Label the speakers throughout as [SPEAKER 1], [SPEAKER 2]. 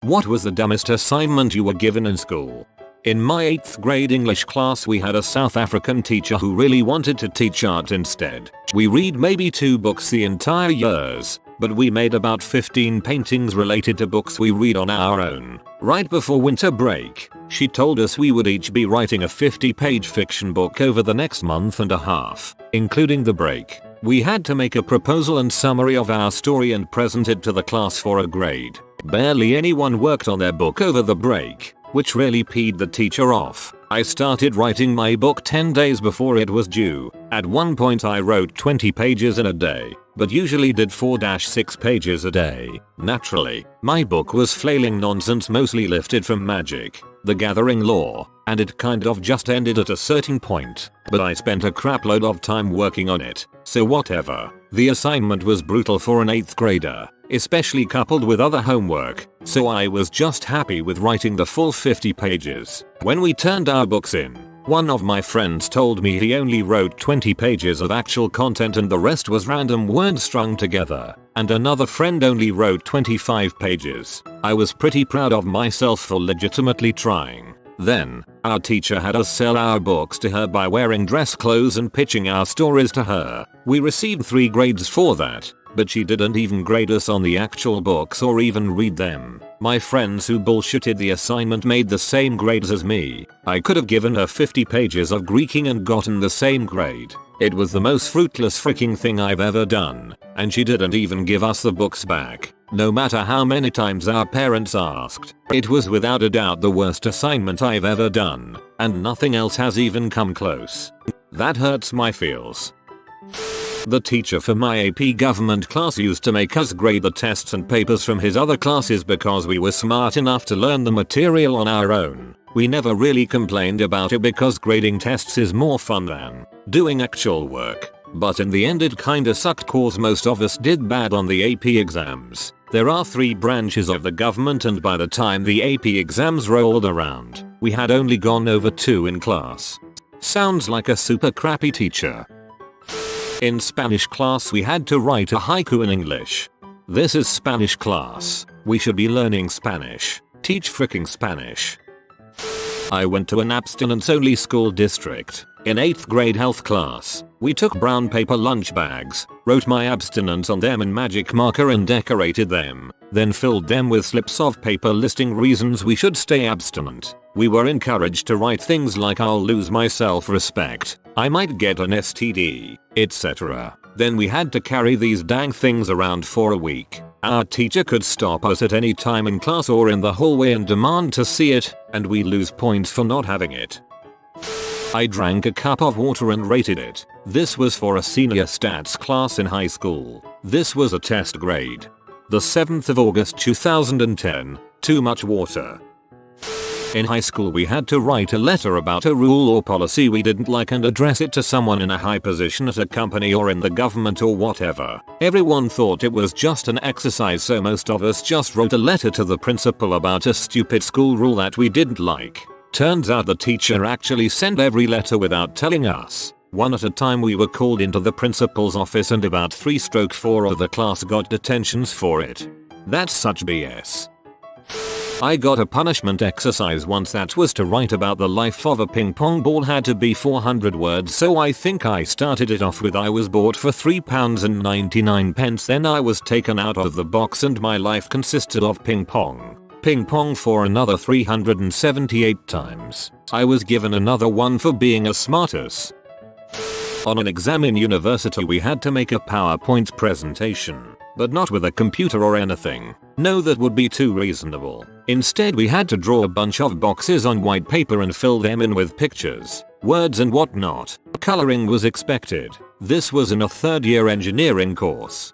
[SPEAKER 1] What was the dumbest assignment you were given in school? In my 8th grade English class we had a South African teacher who really wanted to teach art instead. We read maybe 2 books the entire years, but we made about 15 paintings related to books we read on our own. Right before winter break, she told us we would each be writing a 50-page fiction book over the next month and a half, including the break. We had to make a proposal and summary of our story and present it to the class for a grade. Barely anyone worked on their book over the break, which really peed the teacher off. I started writing my book 10 days before it was due. At one point I wrote 20 pages in a day, but usually did 4-6 pages a day. Naturally, my book was flailing nonsense mostly lifted from Magic, The Gathering lore, and it kind of just ended at a certain point, but I spent a crapload of time working on it, so whatever. The assignment was brutal for an 8th grader, especially coupled with other homework, so I was just happy with writing the full 50 pages. When we turned our books in, one of my friends told me he only wrote 20 pages of actual content and the rest was random words strung together, and another friend only wrote 25 pages. I was pretty proud of myself for legitimately trying. Then, our teacher had us sell our books to her by wearing dress clothes and pitching our stories to her. We received 3 grades for that, but she didn't even grade us on the actual books or even read them. My friends who bullshitted the assignment made the same grades as me. I could have given her 50 pages of Greeking and gotten the same grade. It was the most fruitless freaking thing I've ever done, and she didn't even give us the books back. No matter how many times our parents asked, it was without a doubt the worst assignment I've ever done, and nothing else has even come close. That hurts my feels. The teacher for my AP government class used to make us grade the tests and papers from his other classes because we were smart enough to learn the material on our own. We never really complained about it because grading tests is more fun than doing actual work. But in the end it kinda sucked cause most of us did bad on the AP exams. There are 3 branches of the government and by the time the AP exams rolled around, we had only gone over 2 in class. Sounds like a super crappy teacher. In Spanish class we had to write a haiku in English. This is Spanish class. We should be learning Spanish. Teach fricking Spanish. I went to an abstinence-only school district. In 8th grade health class, we took brown paper lunch bags, wrote my abstinence on them in magic marker and decorated them, then filled them with slips of paper listing reasons we should stay abstinent. We were encouraged to write things like I'll lose my self-respect, I might get an STD, etc. Then we had to carry these dang things around for a week. Our teacher could stop us at any time in class or in the hallway and demand to see it, and we lose points for not having it. I drank a cup of water and rated it. This was for a senior stats class in high school. This was a test grade. The 7th of August 2010. Too much water. In high school we had to write a letter about a rule or policy we didn't like and address it to someone in a high position at a company or in the government or whatever. Everyone thought it was just an exercise, so most of us just wrote a letter to the principal about a stupid school rule that we didn't like. Turns out the teacher actually sent every letter without telling us. One at a time we were called into the principal's office and about 3/4 of the class got detentions for it. That's such BS. I got a punishment exercise once that was to write about the life of a ping pong ball. Had to be 400 words, so I think I started it off with I was bought for £3.99. Then I was taken out of the box and my life consisted of ping pong. Ping pong for another 378 times. I was given another one for being a smartass. On an exam in university we had to make a PowerPoint presentation, but not with a computer or anything. No, that would be too reasonable. Instead we had to draw a bunch of boxes on white paper and fill them in with pictures, words and whatnot. Coloring was expected. This was in a 3rd year engineering course.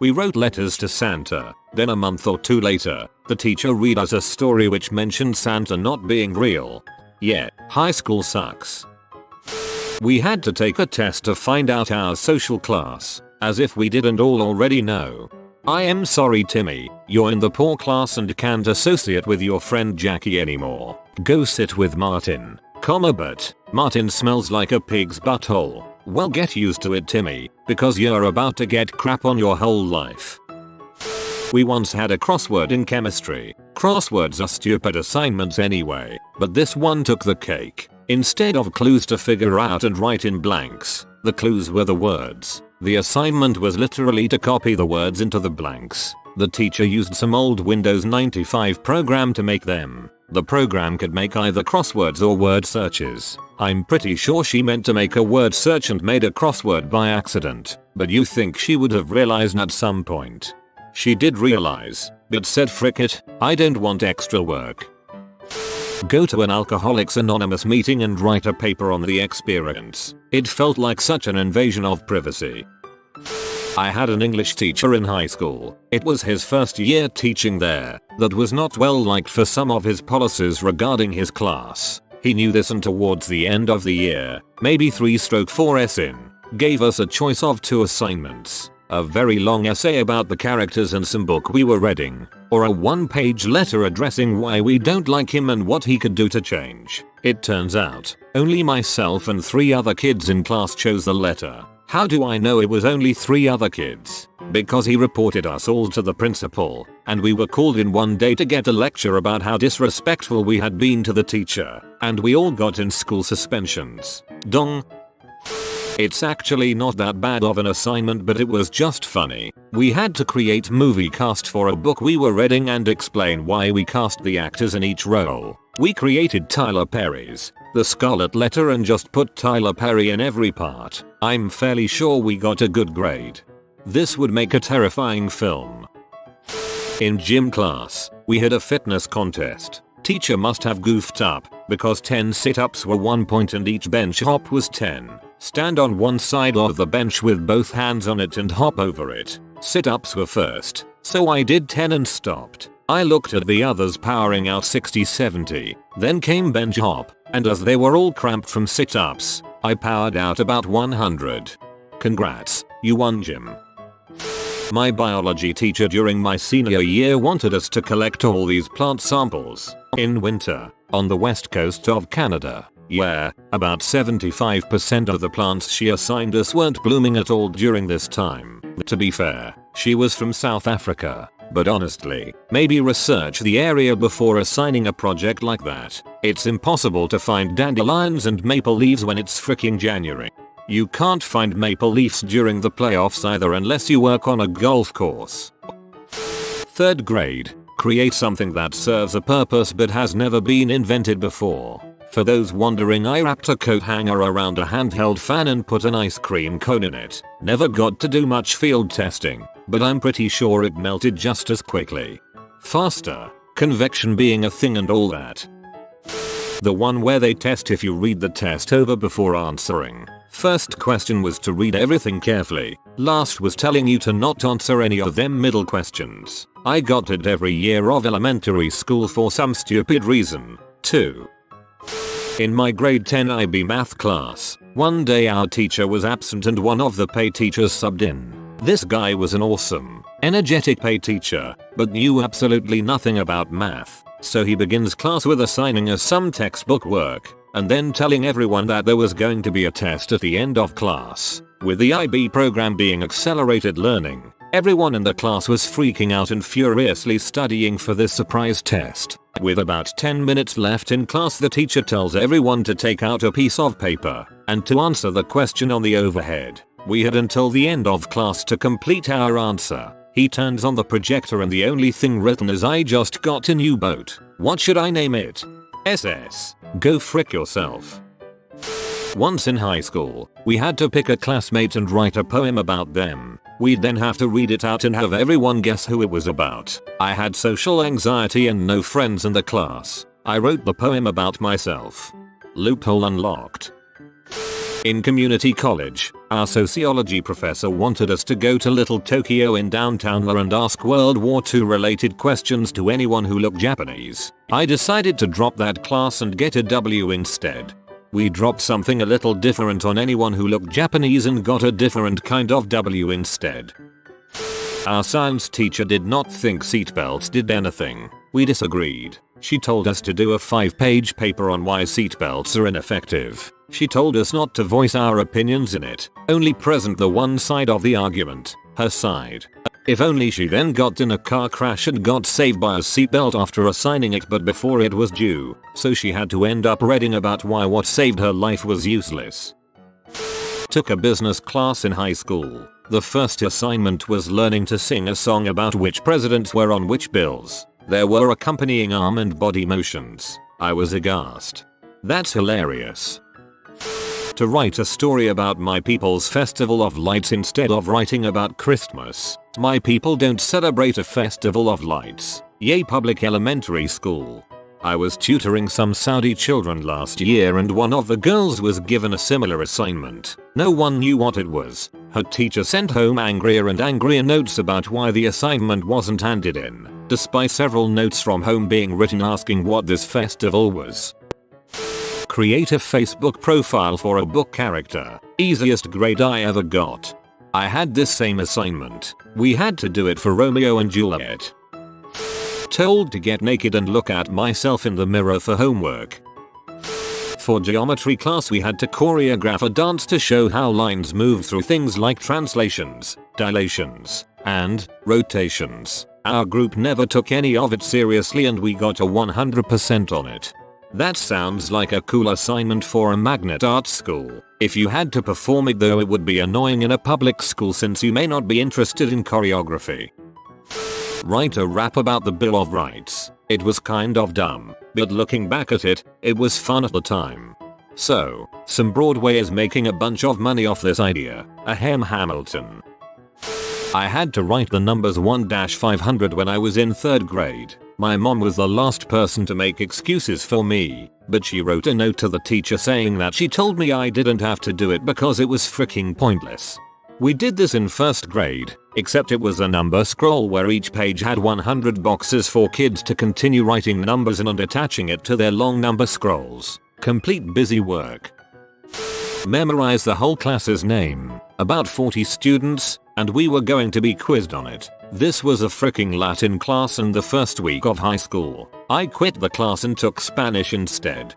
[SPEAKER 1] We wrote letters to Santa. Then a month or 2 later, the teacher read us a story which mentioned Santa not being real. Yeah, high school sucks. We had to take a test to find out our social class, as if we didn't all already know. I am sorry Timmy, you're in the poor class and can't associate with your friend Jackie anymore. Go sit with Martin, but Martin smells like a pig's butthole. Well, get used to it Timmy, because you're about to get crap on your whole life. We once had a crossword in chemistry. Crosswords are stupid assignments anyway, but this one took the cake. Instead of clues to figure out and write in blanks, the clues were the words. The assignment was literally to copy the words into the blanks. The teacher used some old Windows 95 program to make them. The program could make either crosswords or word searches. I'm pretty sure she meant to make a word search and made a crossword by accident, but you think she would have realized at some point. She did realize, but said frick it, I don't want extra work. Go to an Alcoholics Anonymous meeting and write a paper on the experience. It felt like such an invasion of privacy. I had an English teacher in high school. It was his first year teaching there. That was not well liked for some of his policies regarding his class. He knew this, and towards the end of the year, maybe 3/4s in, gave us a choice of 2 assignments. A very long essay about the characters in some book we were reading, or a 1-page letter addressing why we don't like him and what he could do to change. It turns out, only myself and 3 other kids in class chose the letter. How do I know it was only 3 other kids? Because he reported us all to the principal, and we were called in one day to get a lecture about how disrespectful we had been to the teacher, and we all got in school suspensions. Dong. It's actually not that bad of an assignment, but it was just funny. We had to create movie cast for a book we were reading and explain why we cast the actors in each role. We created Tyler Perry's The Scarlet Letter and just put Tyler Perry in every part. I'm fairly sure we got a good grade. This would make a terrifying film. In gym class, we had a fitness contest. Teacher must have goofed up, because 10 sit-ups were 1 point and each bench hop was 10. Stand on one side of the bench with both hands on it and hop over it. Sit-ups were first, so I did 10 and stopped. I looked at the others powering out 60-70, then came bench hop, and as they were all cramped from sit-ups, I powered out about 100. Congrats, you won gym. My biology teacher during my senior year wanted us to collect all these plant samples in winter on the west coast of Canada. Yeah, about 75% of the plants she assigned us weren't blooming at all during this time. To be fair, she was from South Africa, but honestly, maybe research the area before assigning a project like that. It's impossible to find dandelions and maple leaves when it's freaking January. You can't find maple leaves during the playoffs either unless you work on a golf course. 3rd grade, create something that serves a purpose but has never been invented before. For those wondering, I wrapped a coat hanger around a handheld fan and put an ice cream cone in it. Never got to do much field testing, but I'm pretty sure it melted just as quickly. Faster, convection being a thing and all that. The one where they test if you read the test over before answering. First question was to read everything carefully. Last was telling you to not answer any of them middle questions. I got it every year of elementary school for some stupid reason. 2. In my grade 10 IB math class, one day our teacher was absent and one of the PE teachers subbed in. This guy was an awesome, energetic PE teacher, but knew absolutely nothing about math. So he begins class with assigning us some textbook work, and then telling everyone that there was going to be a test at the end of class. With the IB program being accelerated learning, everyone in the class was freaking out and furiously studying for this surprise test. With about 10 minutes left in class, the teacher tells everyone to take out a piece of paper and to answer the question on the overhead. We had until the end of class to complete our answer. He turns on the projector and the only thing written is, "I just got a new boat. What should I name it?" SS. Go frick yourself. Once in high school, we had to pick a classmate and write a poem about them. We'd then have to read it out and have everyone guess who it was about. I had social anxiety and no friends in the class. I wrote the poem about myself. Loophole unlocked. In community college, our sociology professor wanted us to go to Little Tokyo in downtown and ask World War II related questions to anyone who looked Japanese. I decided to drop that class and get a W instead. We dropped something a little different on anyone who looked Japanese and got a different kind of W instead. Our science teacher did not think seatbelts did anything. We disagreed. She told us to do a 5-page paper on why seatbelts are ineffective. She told us not to voice our opinions in it, only present the one side of the argument, her side. If only she then got in a car crash and got saved by a seatbelt after assigning it but before it was due, so she had to end up reading about why what saved her life was useless. Took a business class in high school. The first assignment was learning to sing a song about which presidents were on which bills. There were accompanying arm and body motions. I was aghast. That's hilarious. To write a story about my people's festival of lights instead of writing about Christmas. My people don't celebrate a festival of lights. Yay public elementary school. I was tutoring some Saudi children last year and one of the girls was given a similar assignment. No one knew what it was. Her teacher sent home angrier and angrier notes about why the assignment wasn't handed in, despite several notes from home being written asking what this festival was. Create a Facebook profile for a book character. Easiest grade I ever got. I had this same assignment. We had to do it for Romeo and Juliet. Told to get naked and look at myself in the mirror for homework. For geometry class we had to choreograph a dance to show how lines move through things like translations, dilations, and rotations. Our group never took any of it seriously and we got a 100% on it. That sounds like a cool assignment for a magnet art school. If you had to perform it though, it would be annoying in a public school since you may not be interested in choreography. Write a rap about the Bill of Rights. It was kind of dumb, but looking back at it, it was fun at the time. So, some Broadway is making a bunch of money off this idea. Ahem Hamilton. I had to write the numbers 1-500 when I was in 3rd grade. My mom was the last person to make excuses for me, but she wrote a note to the teacher saying that she told me I didn't have to do it because it was freaking pointless. We did this in 1st grade, except it was a number scroll where each page had 100 boxes for kids to continue writing numbers in and attaching it to their long number scrolls. Complete busy work. Memorize the whole class's name, about 40 students, and we were going to be quizzed on it. This was a freaking Latin class and the first week of high school. I quit the class and took Spanish instead.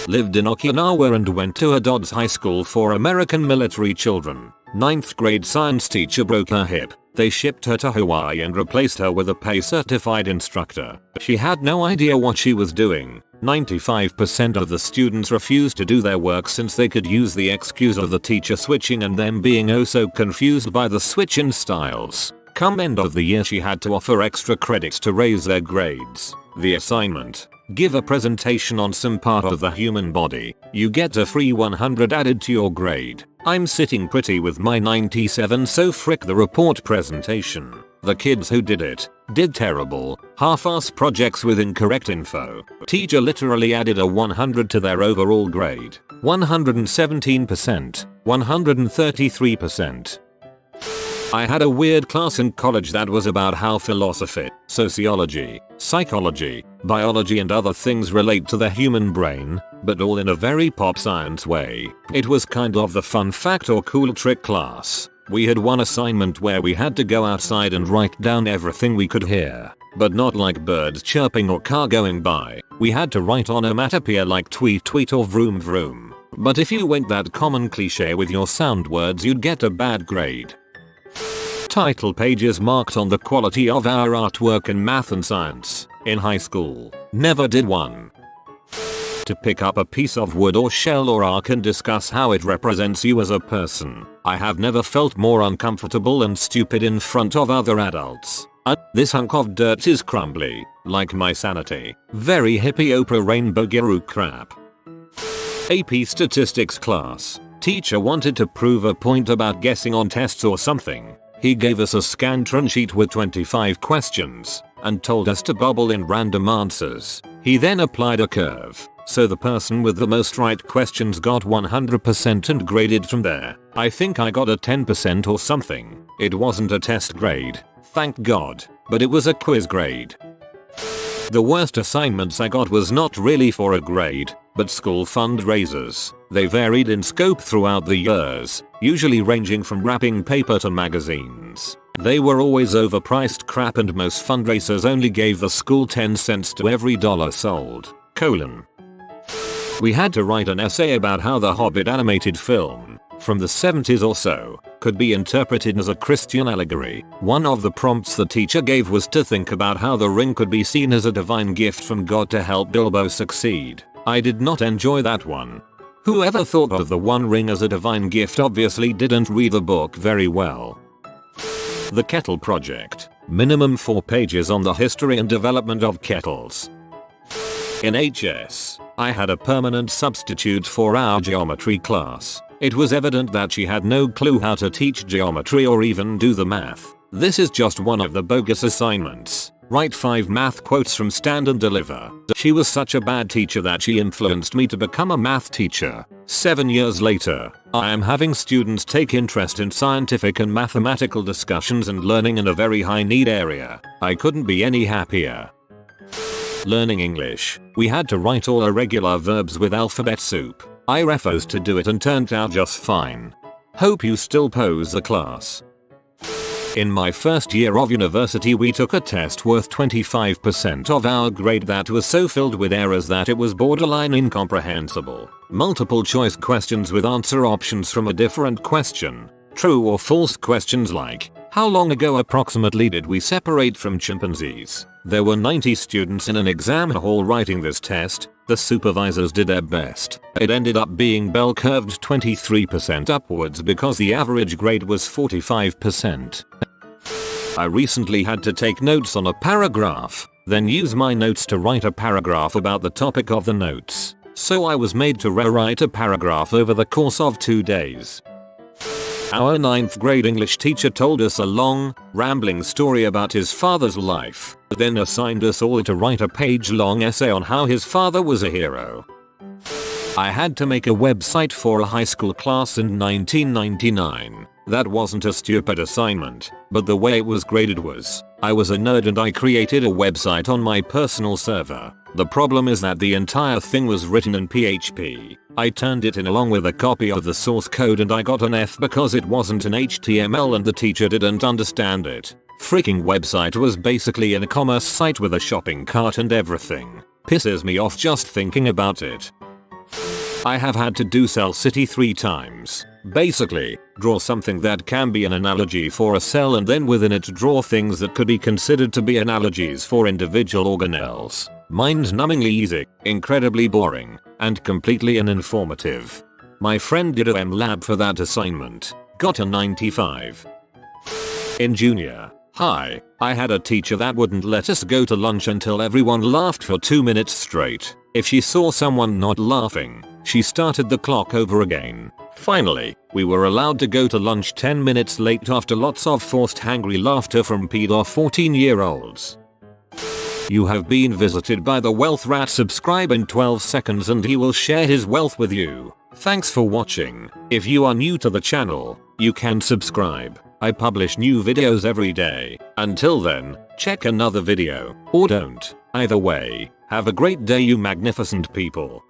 [SPEAKER 1] Lived in Okinawa and went to a Dodds High School for American military children. 9th grade science teacher broke her hip. They shipped her to Hawaii and replaced her with a PAY certified instructor. She had no idea what she was doing. 95% of the students refused to do their work since they could use the excuse of the teacher switching and them being oh so confused by the switch in styles. Come end of the year she had to offer extra credits to raise their grades. The assignment: give a presentation on some part of the human body. You get a free 100 added to your grade. I'm sitting pretty with my 97, so frick the report presentation. The kids who did it did terrible, half-ass projects with incorrect info. Teacher literally added a 100 to their overall grade. 117%, 133%. I had a weird class in college that was about how philosophy, sociology, psychology, biology and other things relate to the human brain, but all in a very pop science way. It was kind of the fun fact or cool trick class. We had one assignment where we had to go outside and write down everything we could hear, but not like birds chirping or car going by. We had to write onomatopoeia like tweet tweet or vroom vroom. But if you went that common cliche with your sound words, you'd get a bad grade. Title pages marked on the quality of our artwork in math and science. In high school, never did one. To pick up a piece of wood or shell or arc and discuss how it represents you as a person. I have never felt more uncomfortable and stupid in front of other adults. This hunk of dirt is crumbly, like my sanity. Very hippie Oprah Rainbow Guru crap. AP Statistics class. Teacher wanted to prove a point about guessing on tests or something. He gave us a Scantron sheet with 25 questions and told us to bubble in random answers. He then applied a curve, so the person with the most right questions got 100% and graded from there. I think I got a 10% or something. It wasn't a test grade, thank God, but it was a quiz grade. The worst assignments I got was not really for a grade, but school fundraisers. They varied in scope throughout the years, usually ranging from wrapping paper to magazines. They were always overpriced crap and most fundraisers only gave the school 10 cents to every dollar sold. We had to write an essay about how the Hobbit animated film, from the 70s or so, could be interpreted as a Christian allegory. One of the prompts the teacher gave was to think about how the ring could be seen as a divine gift from God to help Bilbo succeed. I did not enjoy that one. Whoever thought of the One Ring as a divine gift obviously didn't read the book very well. The Kettle Project. Minimum 4 pages on the history and development of kettles. In HS, I had a permanent substitute for our geometry class. It was evident that she had no clue how to teach geometry or even do the math. This is just one of the bogus assignments. Write 5 math quotes from stand and deliver. She was such a bad teacher that she influenced me to become a math teacher. 7 years later, I am having students take interest in scientific and mathematical discussions and learning in a very high need area. I couldn't be any happier. Learning English. We had to write all irregular verbs with alphabet soup. I refused to do it and turned out just fine. Hope you still pose the class. In my first year of university we took a test worth 25% of our grade that was so filled with errors that it was borderline incomprehensible. Multiple choice questions with answer options from a different question. True or false questions like, how long ago approximately did we separate from chimpanzees? There were 90 students in an exam hall writing this test. The supervisors did their best. It ended up being bell curved 23% upwards because the average grade was 45%. I recently had to take notes on a paragraph, then use my notes to write a paragraph about the topic of the notes. So I was made to rewrite a paragraph over the course of 2 days. Our 9th grade English teacher told us a long, rambling story about his father's life, then assigned us all to write a page-long essay on how his father was a hero. I had to make a website for a high school class in 1999. That wasn't a stupid assignment, but the way it was graded was, I was a nerd and I created a website on my personal server. The problem is that the entire thing was written in PHP. I turned it in along with a copy of the source code and I got an F because it wasn't in HTML and the teacher didn't understand it. Freaking website was basically an e-commerce site with a shopping cart and everything. Pisses me off just thinking about it. I have had to do Cell City 3 times. Basically, draw something that can be an analogy for a cell and then within it draw things that could be considered to be analogies for individual organelles. Mind-numbingly easy, incredibly boring, and completely uninformative. My friend did a M-Lab for that assignment. Got a 95. In junior high, I had a teacher that wouldn't let us go to lunch until everyone laughed for 2 minutes straight. If she saw someone not laughing, she started the clock over again. Finally, we were allowed to go to lunch 10 minutes late after lots of forced hangry laughter from pedo 14-year-olds. You have been visited by the wealth rat. Subscribe in 12 seconds and he will share his wealth with you. Thanks for watching. If you are new to the channel, you can subscribe. I publish new videos every day. Until then, check another video, or don't. Either way, have a great day you magnificent people.